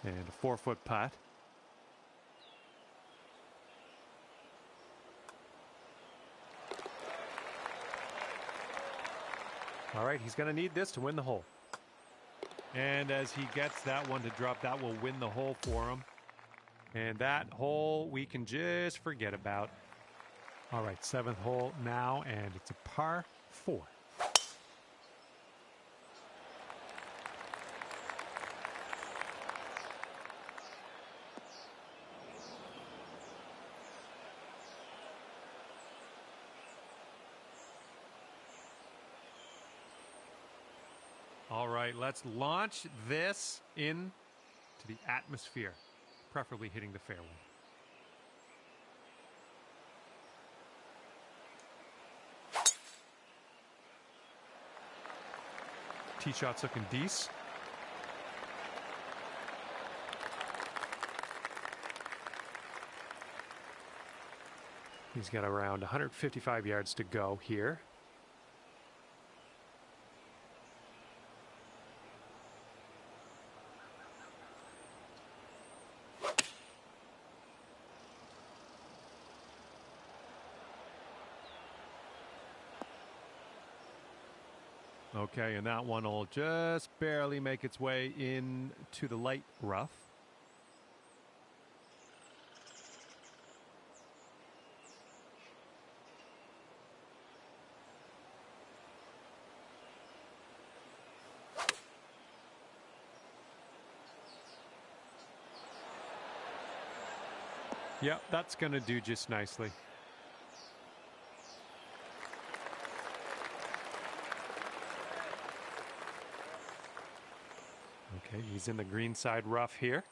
And a 4-foot putt. All right, he's going to need this to win the hole. And as he gets that one to drop, that will win the hole for him. And that hole we can just forget about. All right, 7th hole now, and it's a par 4. All right, let's launch this into the atmosphere, preferably hitting the fairway. Tee shot's looking decent. He's got around 155 yards to go here. Okay, and that one will just barely make its way into the light rough. Yep, that's going to do just nicely. Okay, he's in the green side rough here.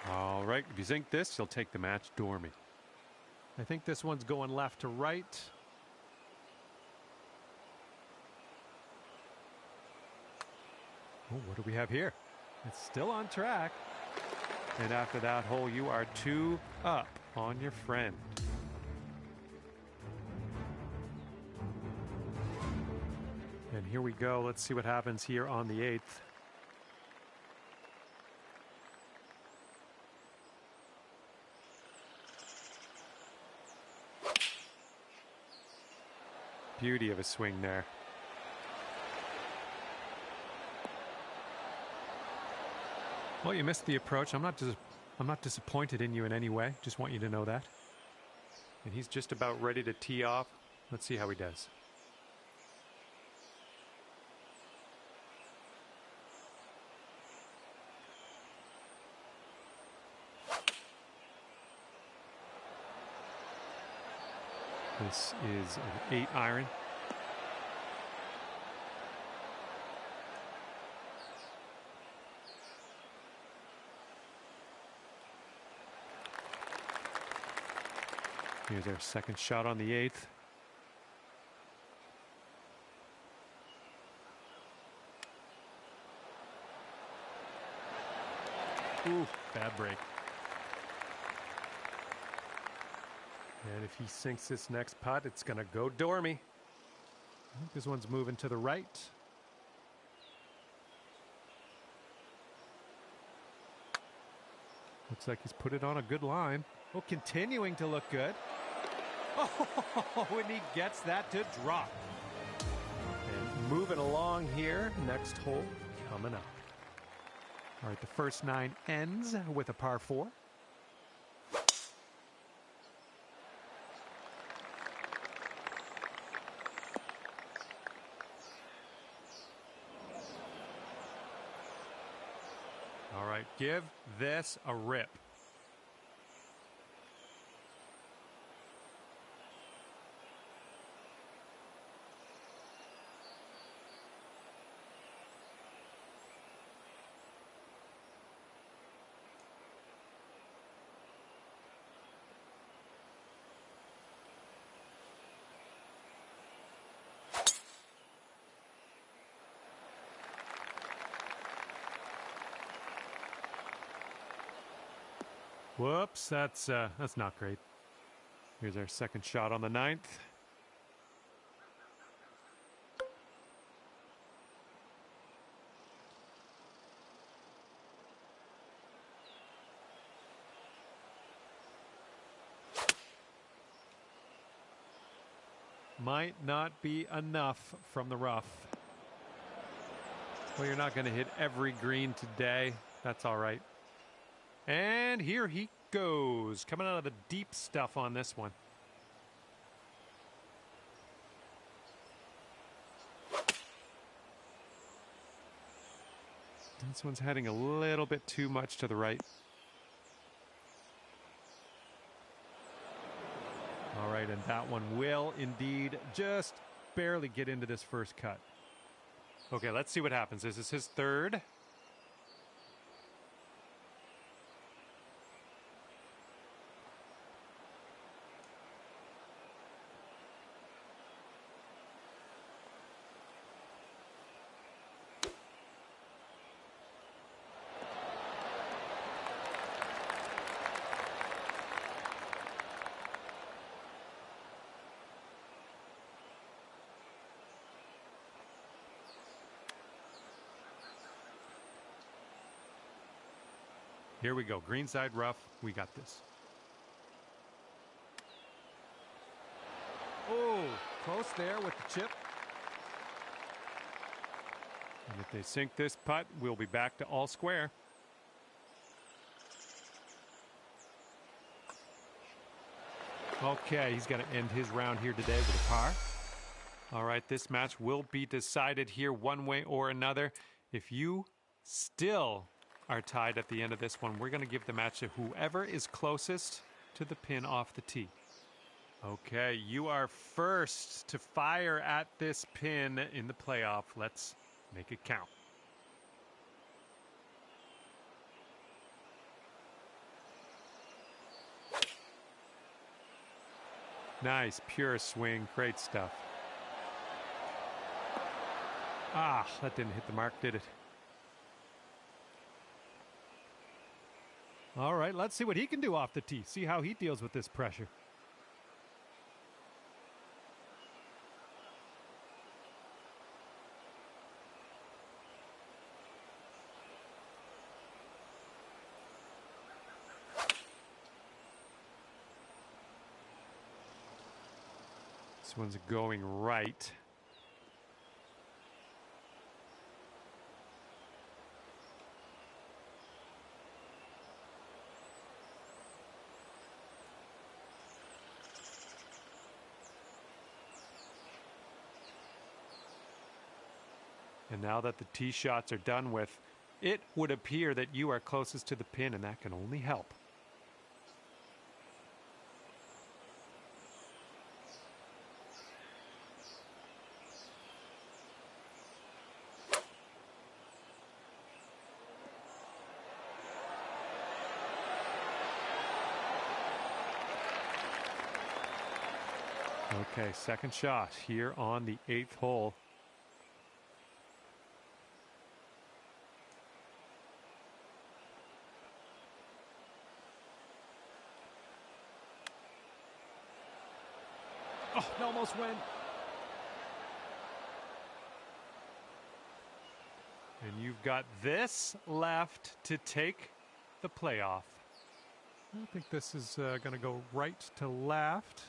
All right, if you sink this, you'll take the match dormy. I think this one's going left to right. Oh, what do we have here? It's still on track. And after that hole, you are 2 up on your friend. And here we go. Let's see what happens here on the 8th. Beauty of a swing there. Well, you missed the approach. I'm not disappointed in you in any way. Just want you to know that. And he's just about ready to tee off. Let's see how he does. This is an 8 iron. Here's our second shot on the 8th. Ooh, bad break. And if he sinks this next putt, it's going to go dormy. I think this one's moving to the right. Looks like he's put it on a good line. Oh, continuing to look good. Oh, and he gets that to drop. And moving along here, next hole coming up. All right, the first 9 ends with a par 4. All right, give this a rip. Whoops, that's not great. Here's our second shot on the 9th. Might not be enough from the rough. Well, you're not going to hit every green today. That's all right. And here he goes, coming out of the deep stuff on this one. This one's heading a little bit too much to the right. All right, and that one will indeed just barely get into this first cut. Okay, let's see what happens. This is his third. Here we go. Greenside rough. We got this. Oh, close there with the chip. And if they sink this putt, we'll be back to all square. Okay, he's going to end his round here today with a par. All right, this match will be decided here one way or another. If you still are tied at the end of this one, we're going to give the match to whoever is closest to the pin off the tee. Okay, you are first to fire at this pin in the playoff. Let's make it count. Nice, pure swing. Great stuff. Ah, that didn't hit the mark, did it? All right, let's see what he can do off the tee. See how he deals with this pressure. This one's going right. And now that the tee shots are done with, it would appear that you are closest to the pin, and that can only help. Okay, second shot here on the 8th hole. Oh, it almost went. And you've got this left to take the playoff. I think this is going to go right to left.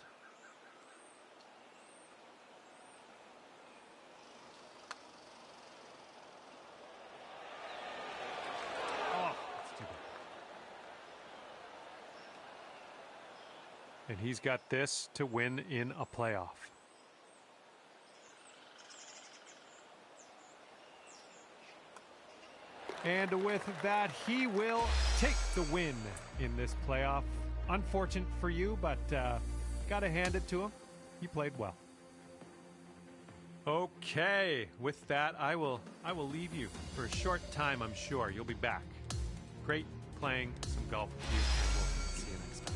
And he's got this to win in a playoff. And with that, he will take the win in this playoff. Unfortunate for you, but got to hand it to him. He played well. Okay, with that, I will leave you for a short time, I'm sure. You'll be back. Great playing some golf with you, and we'll see you next time.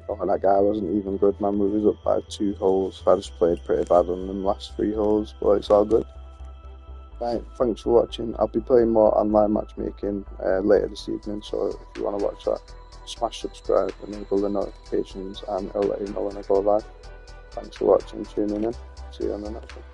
Oh, that guy wasn't even good, man. We was up by 2 holes. I just played pretty bad on them last 3 holes, but it's all good. Right, thanks for watching. I'll be playing more online matchmaking later this evening, so if you want to watch that, smash subscribe, enable the notifications, and it'll let you know when I go live. Thanks for watching, tuning in. See you on the next one.